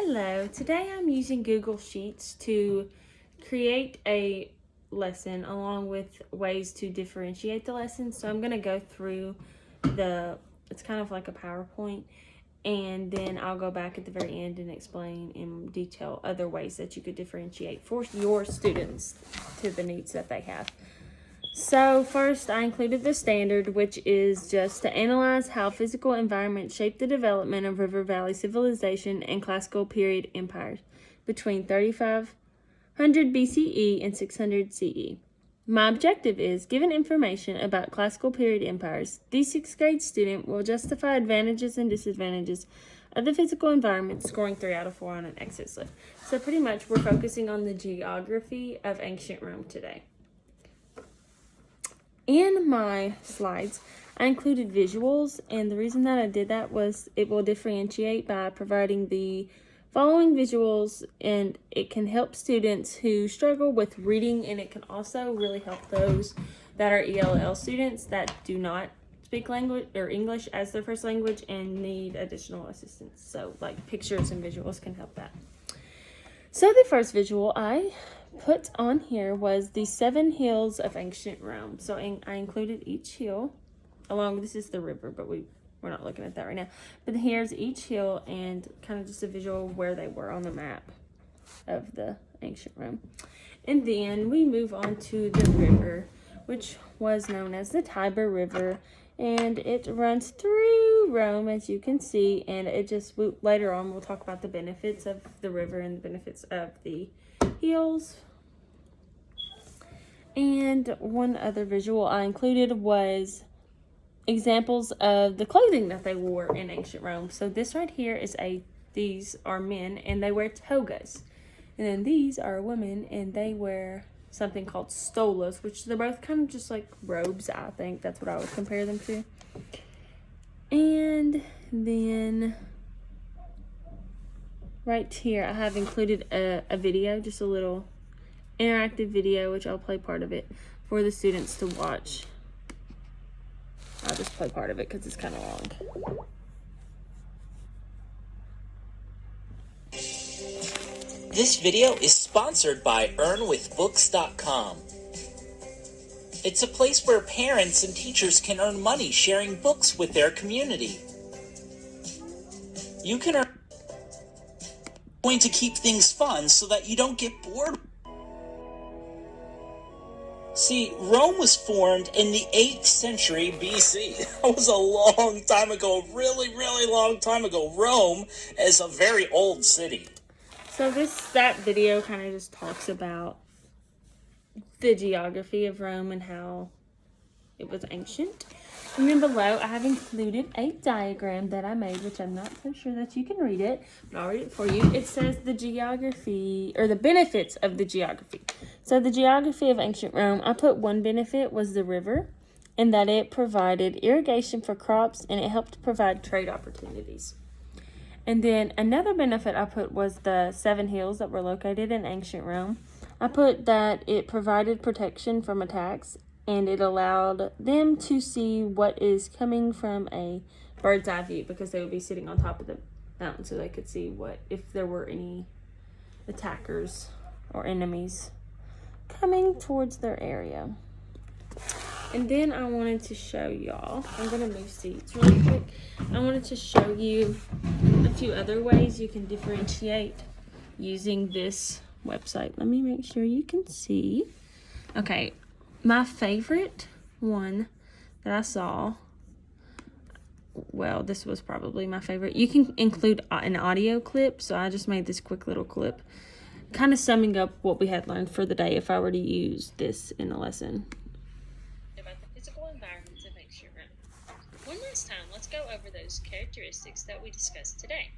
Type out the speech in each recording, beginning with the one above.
Hello, today I'm using Google Sheets to create a lesson along with ways to differentiate the lesson. So I'm going to go through it's kind of like a PowerPoint, and then I'll go back at the very end and explain in detail other ways that you could differentiate for your students to the needs that they have. So first, I included the standard, which is just to analyze how physical environment shaped the development of river valley civilization and classical period empires between 3500 BCE and 600 CE. My objective is, given information about classical period empires, the 6th grade student will justify advantages and disadvantages of the physical environment, scoring 3 out of 4 on an exit list. So pretty much we're focusing on the geography of ancient Rome today. In my slides, I included visuals, and the reason that I did that was it will differentiate by providing the following visuals, and it can help students who struggle with reading, and it can also really help those that are ELL students that do not speak language or English as their first language and need additional assistance. So like pictures and visuals can help that. So the first visual I put on here was the 7 hills of ancient Rome. So I included each hill along, this is the river, but we're not looking at that right now. But here's each hill and kind of just a visual of where they were on the map of the ancient Rome. And then we move on to the river, which was known as the Tiber River, and it runs through Rome, as you can see, and later on we'll talk about the benefits of the river and the benefits of the hills. And one other visual I included was examples of the clothing that they wore in ancient Rome. So this right here these are men, and they wear togas. And then these are women, and they wear something called stolas, which they're both kind of just like robes, I think. That's what I would compare them to. And then right here, I have included a video, just a little interactive video, which I'll play part of it for the students to watch. I'll just play part of it because it's kind of long. This video is sponsored by earnwithbooks.com. It's a place where parents and teachers can earn money sharing books with their community. You can earn going to keep things fun so that you don't get bored. See, Rome was formed in the 8th century BC. That was a long time ago, really, really long time ago. Rome is a very old city. So that video kind of just talks about the geography of Rome and how it was ancient. And then below, I have included a diagram that I made, which I'm not so sure that you can read it, but I'll read it for you. It says the geography, or the benefits of the geography. So the geography of ancient Rome, I put one benefit was the river, and that it provided irrigation for crops, and it helped provide trade opportunities. And then another benefit I put was the 7 hills that were located in ancient Rome. I put that it provided protection from attacks, and it allowed them to see what is coming from a bird's eye view, because they would be sitting on top of the mountain, so they could see if there were any attackers or enemies coming towards their area. And then I wanted to show y'all, I'm going to move seats really quick. I wanted to show you a few other ways you can differentiate using this website. Let me make sure you can see. Okay, my favorite one that I saw, well, this was probably my favorite. You can include an audio clip, so I just made this quick little clip, kind of summing up what we had learned for the day if I were to use this in a lesson. About the physical environments of ancient Rome. One last time, let's go over those characteristics that we discussed today.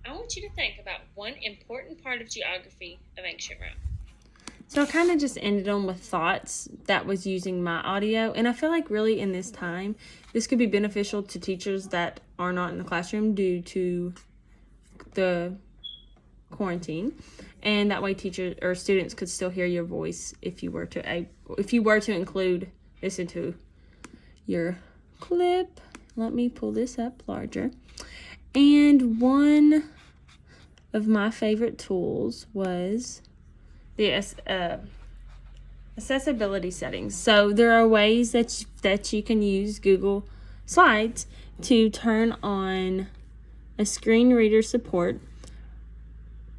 I want you to think about one important part of geography of ancient Rome. So I kind of just ended on with thoughts that was using my audio, and I feel like really in this time, this could be beneficial to teachers that are not in the classroom due to the quarantine, and that way teachers or students could still hear your voice if you were to include this into your clip. Let me pull this up larger. And one of my favorite tools was the accessibility settings. So there are ways that you can use Google Slides to turn on a screen reader support,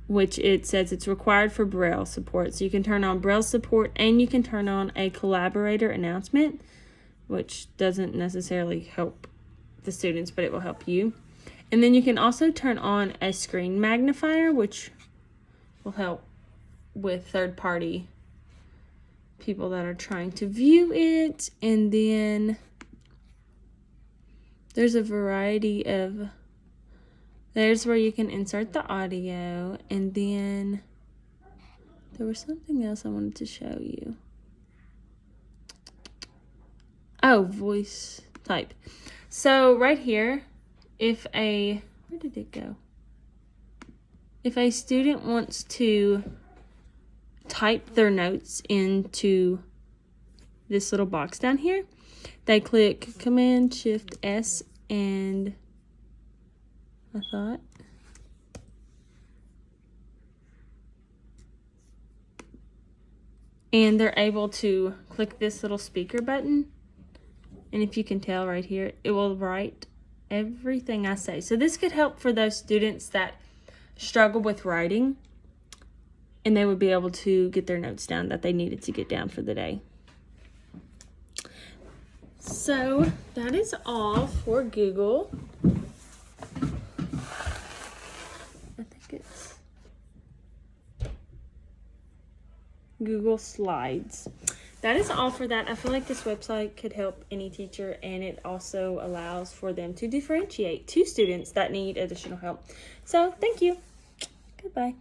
which it says it's required for Braille support. So you can turn on Braille support, and you can turn on a collaborator announcement, which doesn't necessarily help the students, but it will help you. And then you can also turn on a screen magnifier, which will help with third-party people that are trying to view it. And then there's a variety of, there's where you can insert the audio. And then there was something else I wanted to show you. Oh, voice type. So right here, where did it go? If a student wants to type their notes into this little box down here, they click Command Shift S and and they're able to click this little speaker button. And if you can tell right here, it will write everything I say. So this could help for those students that struggle with writing, and they would be able to get their notes down that they needed to get down for the day. So that is all for Google. I think it's Google Slides. That is all for that. I feel like this website could help any teacher, and it also allows for them to differentiate two students that need additional help. So thank you. Goodbye.